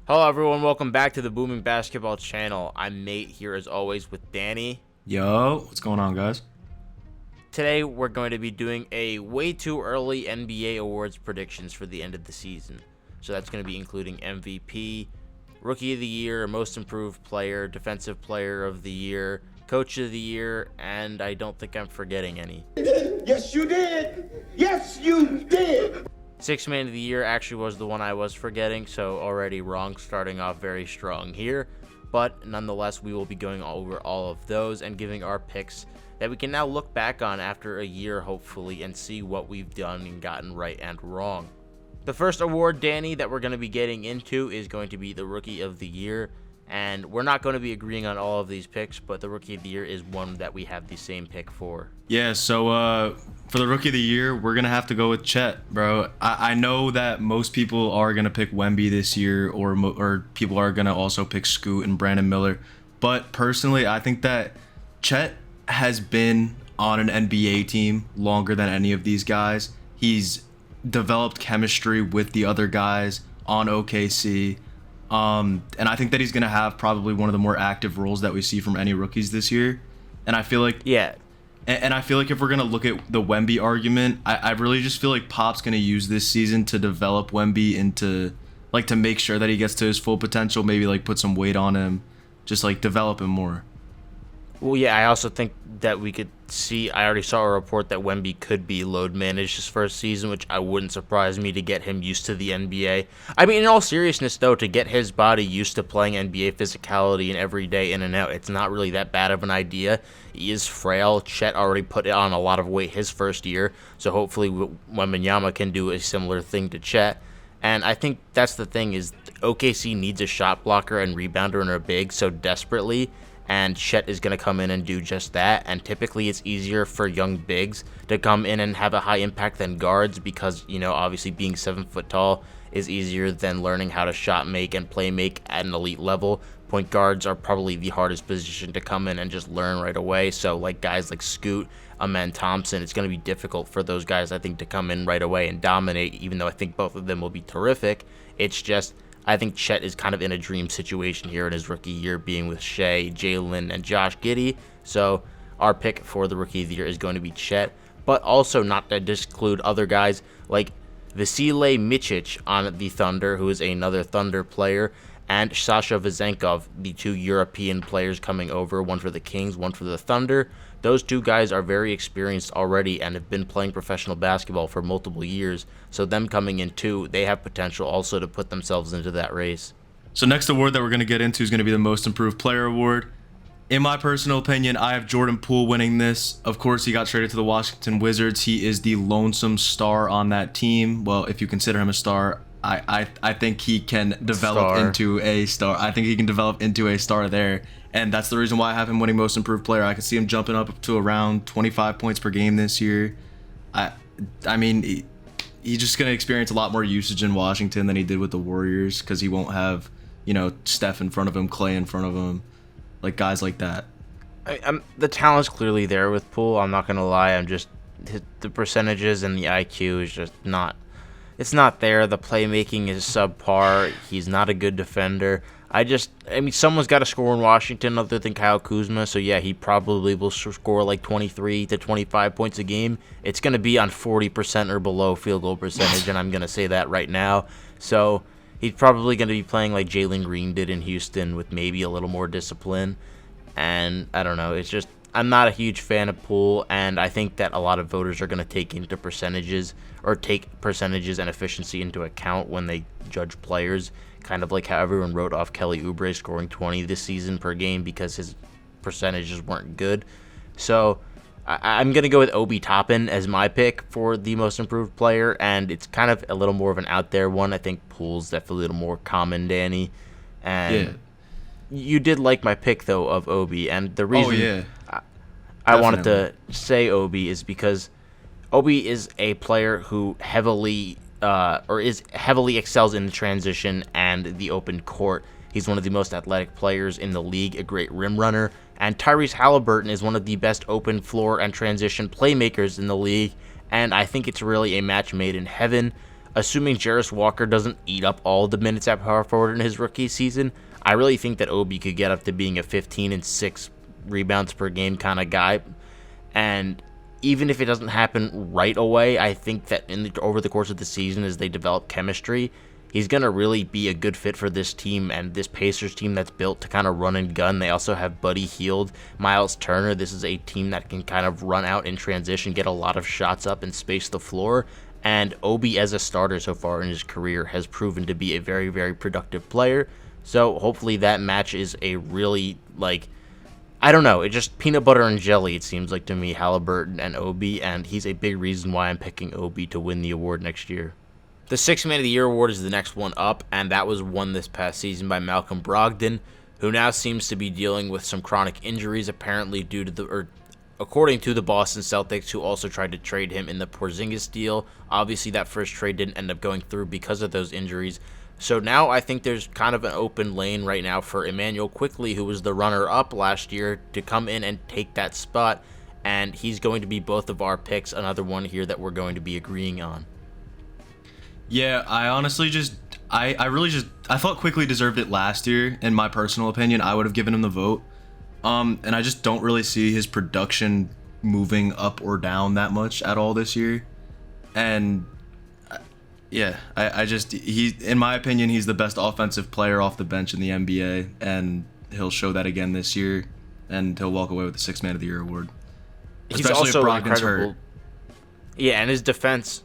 Hello everyone, welcome back to the Booming Basketball channel. I'm Nate here as always with Danny. Yo, what's going on, guys? Today we're going to be doing a way too early NBA awards predictions for the end of the season. So that's going to be including MVP, Rookie of the Year, Most Improved Player, Defensive Player of the Year, Coach of the Year, and I don't think I'm forgetting any. Yes, you did. Yes, you did. Sixth Man of the Year actually was the one I was forgetting, so already wrong, starting off very strong here. But nonetheless, we will be going over all of those and giving our picks that we can now look back on after a year, hopefully, and see what we've done and gotten right and wrong. The first award, Danny, that we're going to be getting into is going to be the Rookie of the Year. And we're not going to be agreeing on all of these picks, but the Rookie of the Year is one that we have the same pick for. Yeah, so for the Rookie of the Year, we're going to have to go with Chet, bro. I know that most people are going to pick Wemby this year, or people are going to also pick Scoot and Brandon Miller. But personally, I think that Chet has been on an NBA team longer than any of these guys. He's developed chemistry with the other guys on OKC. And I think that he's going to have probably one of the more active roles that we see from any rookies this year. And I feel like, yeah. And I feel like if we're going to look at the Wemby argument, I really just feel like Pop's going to use this season to develop Wemby into, like, to make sure that he gets to his full potential, maybe, like, put some weight on him, just, like, develop him more. Well, yeah, I also think that we could see, I already saw a report that Wemby could be load managed his first season, which I wouldn't surprise me to get him used to the NBA. I mean, in all seriousness, though, to get his body used to playing NBA physicality and every day in and out, it's not really that bad of an idea. He is frail. Chet already put on a lot of weight his first year, so hopefully Wembanyama can do a similar thing to Chet. And I think that's the thing is OKC needs a shot blocker and rebounder in a big so desperately, and Chet is going to come in and do just that. And typically it's easier for young bigs to come in and have a high impact than guards because, you know, obviously being 7 foot tall is easier than learning how to shot make and play make at an elite level. Point guards are probably the hardest position to come in and just learn right away. So like guys like Scoot, Amen Thompson, it's going to be difficult for those guys, I think, to come in right away and dominate, even though I think both of them will be terrific. It's just, I think Chet is kind of in a dream situation here in his rookie year, being with Shea, Jalen, and Josh Giddey. So our pick for the Rookie of the Year is going to be Chet, but also not to exclude other guys like Vasilije Micic on the Thunder, who is another Thunder player, and Sasha Vezenkov, the two European players coming over, one for the Kings, one for the Thunder. Those two guys are very experienced already and have been playing professional basketball for multiple years. So them coming in too, they have potential also to put themselves into that race. So next award that we're going to get into is going to be the Most Improved Player Award. In my personal opinion, I have Jordan Poole winning this. Of course, he got traded to the Washington Wizards. He is the lonesome star on that team. Well, if you consider him a star, I think he can develop into a star. I think he can develop into a star there. And that's the reason why I have him winning Most Improved Player. I can see him jumping up to around 25 points per game this year. I mean, he's just going to experience a lot more usage in Washington than he did with the Warriors because he won't have, you know, Steph in front of him, Clay in front of him, like guys like that. The talent's clearly there with Poole. I'm not going to lie. The percentages and the IQ is just not, it's not there. The playmaking is subpar. He's not a good defender. I mean, someone's got to score in Washington other than Kyle Kuzma, so yeah, he probably will score like 23 to 25 points a game. It's going to be on 40% or below field goal percentage, and I'm going to say that right now. So he's probably going to be playing like Jalen Green did in Houston with maybe a little more discipline, and I don't know. It's just, I'm not a huge fan of Poole, and I think that a lot of voters are going to take percentages and efficiency into account when they judge players. Kind of like how everyone wrote off Kelly Oubre scoring 20 this season per game because his percentages weren't good. So I'm going to go with Obi Toppin as my pick for the Most Improved Player, and it's kind of a little more of an out there one. I think Poole's definitely a little more common, Danny. And you did like my pick, though, of Obi, and the reason I wanted to say Obi is because Obi is a player who heavily excels in the transition and the open court. He's one of the most athletic players in the league, a great rim runner, and Tyrese Halliburton is one of the best open floor and transition playmakers in the league, and I think it's really a match made in heaven. assuming Jarris Walker doesn't eat up all the minutes at power forward in his rookie season, I really think that Obi could get up to being a 15 and 6 rebounds per game kind of guy. And even if it doesn't happen right away, I think that over the course of the season, as they develop chemistry, he's going to really be a good fit for this team and this Pacers team that's built to kind of run and gun. They also have Buddy Hield, Miles Turner. This is a team that can kind of run out in transition, get a lot of shots up and space the floor. And Obi, as a starter so far in his career, has proven to be a very, very productive player. So hopefully that match is a really, I don't know, it's just peanut butter and jelly, it seems like to me, Halliburton and Obi, and he's a big reason why I'm picking Obi to win the award next year. The Sixth Man of the Year award is the next one up, and that was won this past season by Malcolm Brogdon, who now seems to be dealing with some chronic injuries, apparently according to the Boston Celtics, who also tried to trade him in the Porzingis deal. Obviously, that first trade didn't end up going through because of those injuries. So now I think there's kind of an open lane right now for Emmanuel Quickley, who was the runner-up last year, to come in and take that spot, and he's going to be both of our picks, another one here that we're going to be agreeing on. Yeah, I honestly I thought Quickly deserved it last year. In my personal opinion, I would have given him the vote. And I just don't really see his production moving up or down that much at all this year. And yeah, in my opinion, he's the best offensive player off the bench in the NBA, and he'll show that again this year, and he'll walk away with the Sixth Man of the Year award. He's also incredible. Yeah, and his defense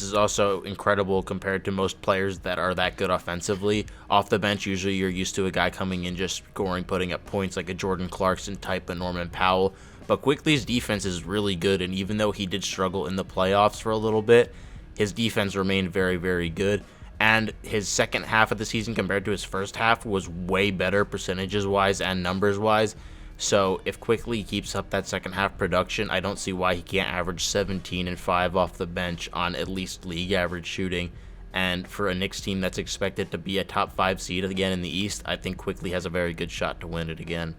is also incredible compared to most players that are that good offensively. Off the bench, usually you're used to a guy coming in just scoring, putting up points like a Jordan Clarkson type of Norman Powell. But Quickley's defense is really good, and even though he did struggle in the playoffs for a little bit, his defense remained very, very good. And his second half of the season compared to his first half was way better percentages-wise and numbers-wise. So if Quickley keeps up that second half production, I don't see why he can't average 17 and 5 off the bench on at least league average shooting. And for a Knicks team that's expected to be a top 5 seed again in the East, I think Quickley has a very good shot to win it again.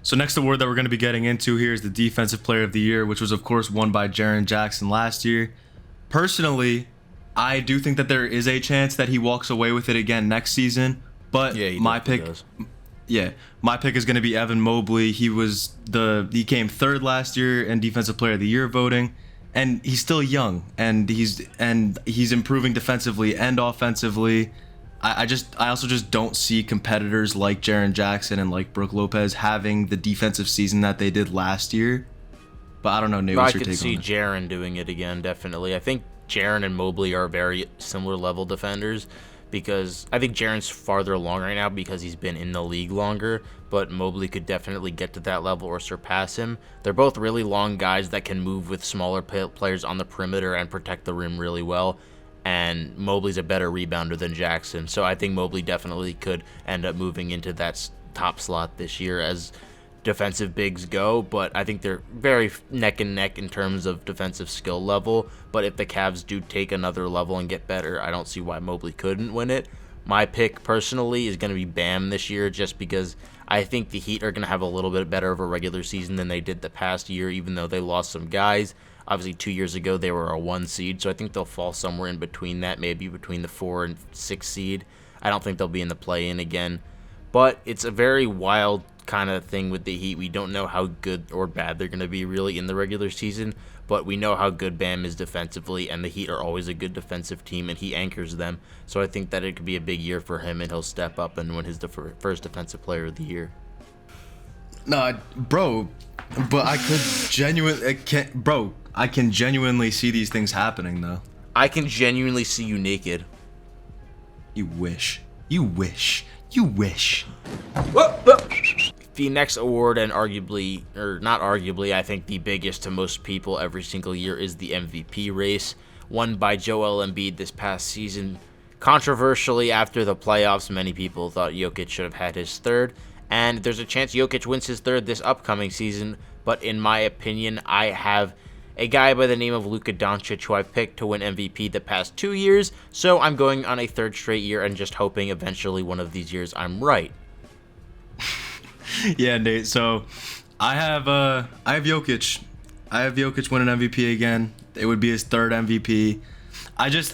So next award that we're going to be getting into here is the Defensive Player of the Year, which was of course won by Jaren Jackson last year. Personally, I do think that there is a chance that he walks away with it again next season, but my pick is going to be Evan Mobley. He came third last year in Defensive Player of the Year voting, and he's still young, and he's improving defensively and offensively. I also just don't see competitors like Jaren Jackson and like Brook Lopez having the defensive season that they did last year. But I don't know, Nate, what's your take on it? I could see Jaren doing it again, definitely. I think Jaren and Mobley are very similar level defenders, because I think Jaren's farther along right now because he's been in the league longer, but Mobley could definitely get to that level or surpass him. They're both really long guys that can move with smaller players on the perimeter and protect the rim really well, and Mobley's a better rebounder than Jackson, so I think Mobley definitely could end up moving into that top slot this year as defensive bigs go, but I think they're very neck and neck in terms of defensive skill level. But if the Cavs do take another level and get better, I don't see why Mobley couldn't win it. My pick personally is going to be Bam this year, just because I think the Heat are going to have a little bit better of a regular season than they did the past year, even though they lost some guys. Obviously 2 years ago they were a 1 seed, so I think they'll fall somewhere in between that, maybe between the 4 and 6 seed. I don't think they'll be in the play-in again. But it's a very wild kind of thing with the Heat. We don't know how good or bad they're going to be really in the regular season, but we know how good Bam is defensively, and the Heat are always a good defensive team, and he anchors them. So I think that it could be a big year for him, and he'll step up and win his first Defensive Player of the Year. Nah, bro, but I can genuinely see these things happening, though. I can genuinely see you naked. You wish. You wish. You wish. The next award, and arguably, or not arguably, I think the biggest to most people every single year, is the MVP race, won by Joel Embiid this past season. Controversially, after the playoffs, many people thought Jokic should have had his third, and there's a chance Jokic wins his third this upcoming season, but in my opinion, I have a guy by the name of Luka Doncic who I've picked to win MVP the past 2 years, so I'm going on a third straight year and just hoping eventually one of these years I'm right. Yeah, Nate. So I have Jokic. I have Jokic winning MVP again. It would be his third MVP.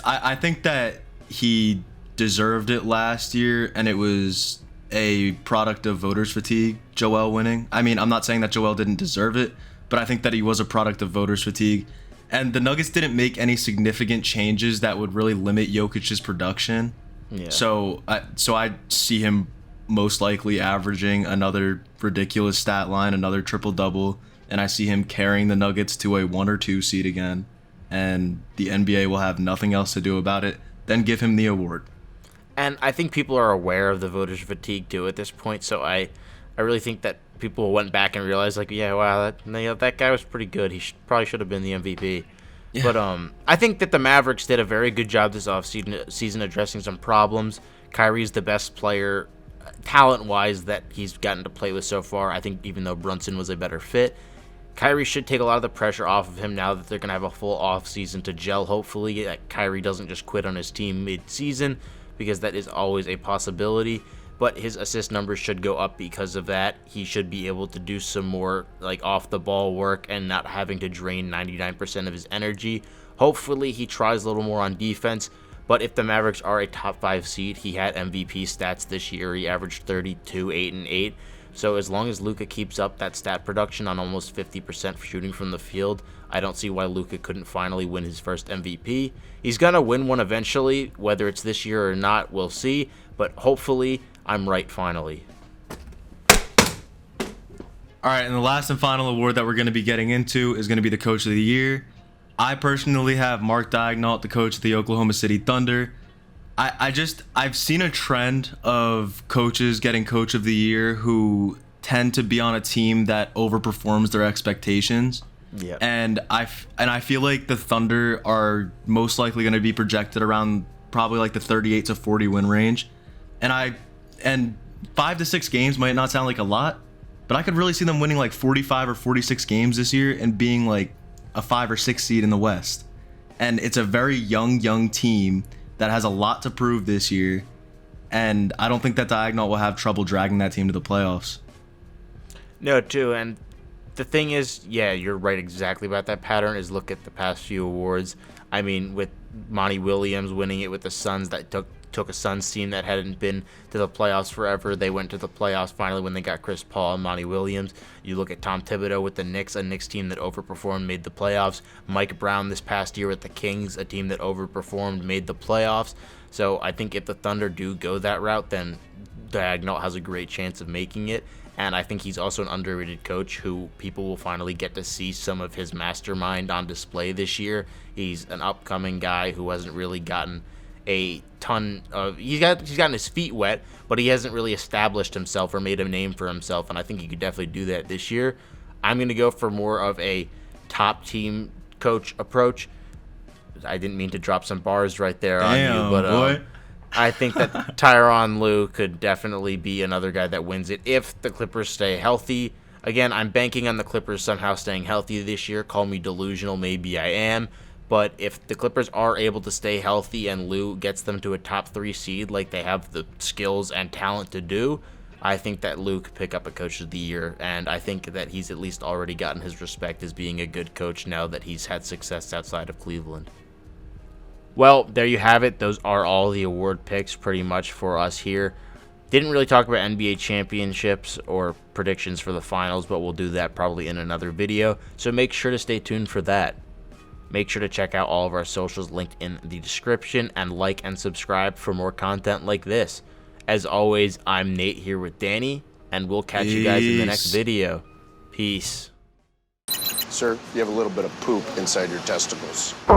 I think that he deserved it last year, and it was a product of voters fatigue, Joel winning. I mean, I'm not saying that Joel didn't deserve it, but I think that he was a product of voters fatigue. And the Nuggets didn't make any significant changes that would really limit Jokic's production. Yeah. So I see him most likely averaging another ridiculous stat line, another triple-double, and I see him carrying the Nuggets to a 1 or 2 seed again. And the NBA will have nothing else to do about it. Then give him the award. And I think people are aware of the voters' fatigue too at this point. So I really think that people went back and realized, like, yeah, wow, that guy was pretty good. He probably should have been the MVP. Yeah. But I think that the Mavericks did a very good job this offseason addressing some problems. Kyrie's the best player, talent-wise, that he's gotten to play with so far. I think even though Brunson was a better fit, Kyrie should take a lot of the pressure off of him now that they're going to have a full offseason to gel, hopefully. That Kyrie doesn't just quit on his team mid-season, because that is always a possibility. But his assist numbers should go up because of that. He should be able to do some more like off-the-ball work and not having to drain 99% of his energy. Hopefully he tries a little more on defense. But if the Mavericks are a top 5 seed, he had MVP stats this year. He averaged 32, 8, and 8. So as long as Luka keeps up that stat production on almost 50% shooting from the field, I don't see why Luka couldn't finally win his first MVP. He's going to win one eventually. Whether it's this year or not, we'll see. But hopefully, I'm right finally. All right, and the last and final award that we're going to be getting into is going to be the Coach of the Year. I personally have Mark Daigneault, the coach of the Oklahoma City Thunder. I've seen a trend of coaches getting Coach of the Year who tend to be on a team that overperforms their expectations. Yeah. And I feel like the Thunder are most likely going to be projected around probably like the 38 to 40 win range. And 5 to 6 games might not sound like a lot, but I could really see them winning like 45 or 46 games this year and being like a 5 or 6 seed in the West. And it's a very young team that has a lot to prove this year, and I don't think that Daigneault will have trouble dragging that team to the playoffs. No, too, and the thing is, yeah, you're right exactly about that pattern, is look at the past few awards. I mean, with Monty Williams winning it with the Suns, that took a Suns team that hadn't been to the playoffs forever. They went to the playoffs finally when they got Chris Paul and Monty Williams. You look at Tom Thibodeau with the Knicks, a Knicks team that overperformed, made the playoffs. Mike Brown this past year with the Kings, a team that overperformed, made the playoffs. So I think if the Thunder do go that route, then Daigneault has a great chance of making it. And I think he's also an underrated coach who people will finally get to see some of his mastermind on display this year. He's an upcoming guy who hasn't really gotten a ton of... He's gotten his feet wet, but he hasn't really established himself or made a name for himself, and I think he could definitely do that this year. I'm going to go for more of a top team coach approach. I didn't mean to drop some bars right there on you, but boy. I think that Tyronn Lue could definitely be another guy that wins it if the Clippers stay healthy. Again, I'm banking on the Clippers somehow staying healthy this year. Call me delusional, maybe I am. But if the Clippers are able to stay healthy and Lue gets them to a top 3 seed like they have the skills and talent to do, I think that Lue could pick up a Coach of the Year. And I think that he's at least already gotten his respect as being a good coach now that he's had success outside of Cleveland. Well, there you have it. Those are all the award picks pretty much for us here. Didn't really talk about NBA championships or predictions for the finals, but we'll do that probably in another video. So make sure to stay tuned for that. Make sure to check out all of our socials linked in the description and like and subscribe for more content like this. As always, I'm Nate here with Danny, and we'll catch you guys in the next video. Peace. Sir, you have a little bit of poop inside your testicles.